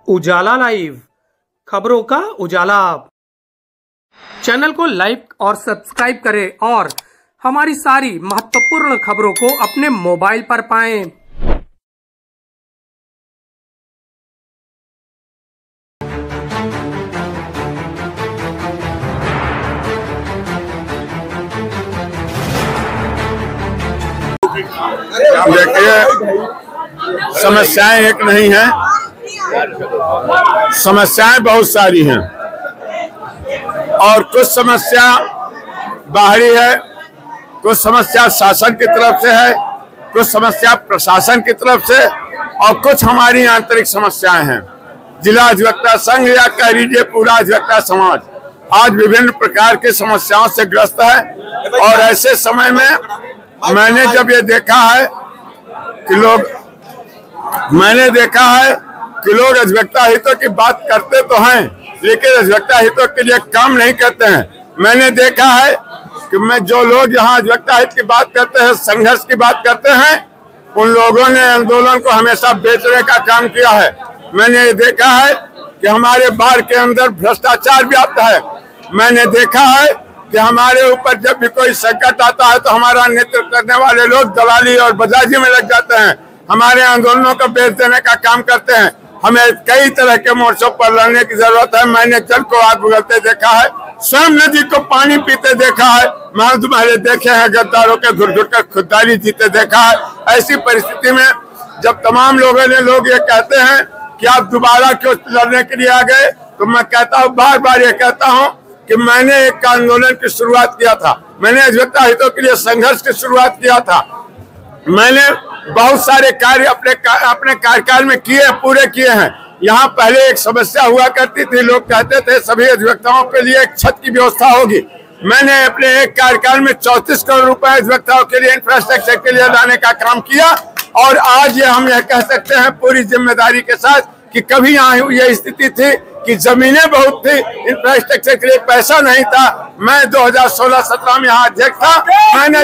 उजाला live, खबरों का उजाला। Channel को लाइक और सब्सक्राइब करें और हमारी सारी महत्वपूर्ण खबरों को अपने मोबाइल पर पाएं। देखिए, समस्याएं एक नहीं हैं, समस्याएं बहुत सारी हैं और कुछ समस्या बाहरी है, कुछ समस्या शासन की तरफ से है, कुछ समस्या प्रशासन की तरफ से और कुछ हमारी आंतरिक समस्याएं हैं। जिला अधिवक्ता संघ या कह लीजिए पूरा अधिवक्ता समाज आज विभिन्न प्रकार की समस्याओं से ग्रस्त है और ऐसे समय में मैंने जब ये देखा है कि लोग अधिवक्ता हितों की बात करते तो हैं लेकिन अधिवक्ता हितों के लिए काम नहीं करते हैं। मैंने देखा है कि जो लोग यहाँ अधिवक्ता हित की बात करते हैं, संघर्ष की बात करते हैं, उन लोगों ने आंदोलन को हमेशा बेचने का काम किया है। मैंने ये देखा है कि हमारे बार के अंदर भ्रष्टाचार व्याप्त है। मैंने देखा है कि हमारे ऊपर जब भी कोई संकट आता है तो हमारा नेतृत्व करने वाले लोग दलाली और बजाजी में लग जाते हैं, हमारे आंदोलनों को बेच देने का काम करते हैं। हमें कई तरह के मोर्चों पर लड़ने की जरूरत है। मैंने जल को आग उगलते देखा है, स्वयं नदी को पानी पीते देखा है, मैं तुम्हारे देखे हैं गद्दारों के घुट घुट कर खुददारी जीते देखा है। ऐसी परिस्थिति में जब तमाम लोग ये कहते हैं कि आप दोबारा क्यों लड़ने के लिए आ गए, तो मैं कहता हूँ, बार बार ये कहता हूँ कि मैंने एक आंदोलन की शुरुआत किया था, मैंने अधिवक्ता हितों के लिए संघर्ष की शुरुआत किया था। मैंने बहुत सारे कार्य अपने कार्यकाल में पूरे किए हैं। यहाँ पहले एक समस्या हुआ करती थी, लोग कहते थे सभी अधिवक्ताओं के लिए एक छत की व्यवस्था होगी। मैंने अपने एक कार्यकाल में 34 करोड़ रुपए अधिवक्ताओं के लिए इंफ्रास्ट्रक्चर के लिए लाने का काम किया और आज हम यह कह सकते हैं पूरी जिम्मेदारी के साथ कि कभी यहाँ यह स्थिति थी कि जमीनें बहुत थी, इंफ्रास्ट्रक्चर के लिए पैसा नहीं था। मैं 2016-17 में यहाँ अध्यक्ष था, मैंने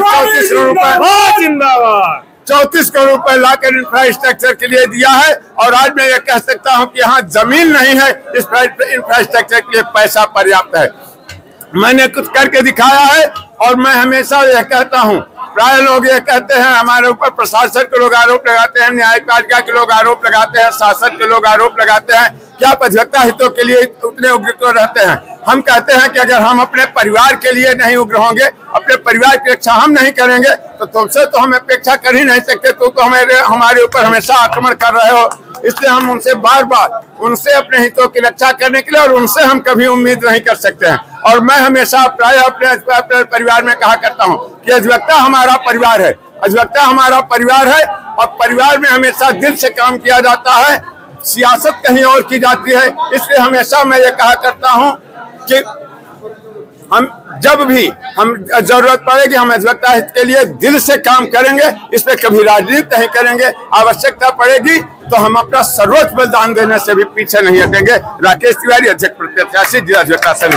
34 करोड़ रुपए लाकर इंफ्रास्ट्रक्चर के लिए दिया है और आज मैं ये कह सकता हूँ कि यहाँ जमीन नहीं है, इस इंफ्रास्ट्रक्चर के लिए पैसा पर्याप्त है। मैंने कुछ करके दिखाया है और मैं हमेशा यह कहता हूँ, प्राय लोग ये कहते हैं हमारे ऊपर प्रशासन के लोग आरोप लगाते हैं, न्यायपालिका के लोग आरोप लगाते हैं, शासन के लोग आरोप लगाते हैं कि आप अधिवक्ता हितों के लिए उतने उग्र क्यों रहते हैं। हम कहते हैं कि अगर हम अपने परिवार के लिए नहीं उग्र होंगे, अपने परिवार की रक्षा हम नहीं करेंगे तो तुमसे तो हम अपेक्षा कर ही नहीं सकते। तो हमारे ऊपर हमेशा आक्रमण कर रहे हो, इसलिए हम उनसे बार बार अपने हितों की रक्षा करने के लिए और उनसे हम कभी उम्मीद नहीं कर सकते हैं। और मैं हमेशा प्राय अपने परिवार में कहा करता हूँ कि अधिवक्ता हमारा परिवार है, अधिवक्ता हमारा परिवार है और परिवार में हमेशा दिल से काम किया जाता है, सियासत कहीं और की जाती है। इसलिए हमेशा मैं ये कहा करता हूँ कि हम जब भी हम जरूरत पड़ेगी हम अधिवक्ता हित के लिए दिल से काम करेंगे, इस पे कभी राजनीति नहीं करेंगे। आवश्यकता पड़ेगी तो हम अपना सर्वोच्च बलिदान देने से भी पीछे नहीं हटेंगे। राकेश तिवारी, अध्यक्ष प्रत्याशी, जिला अधिवक्ता संघ।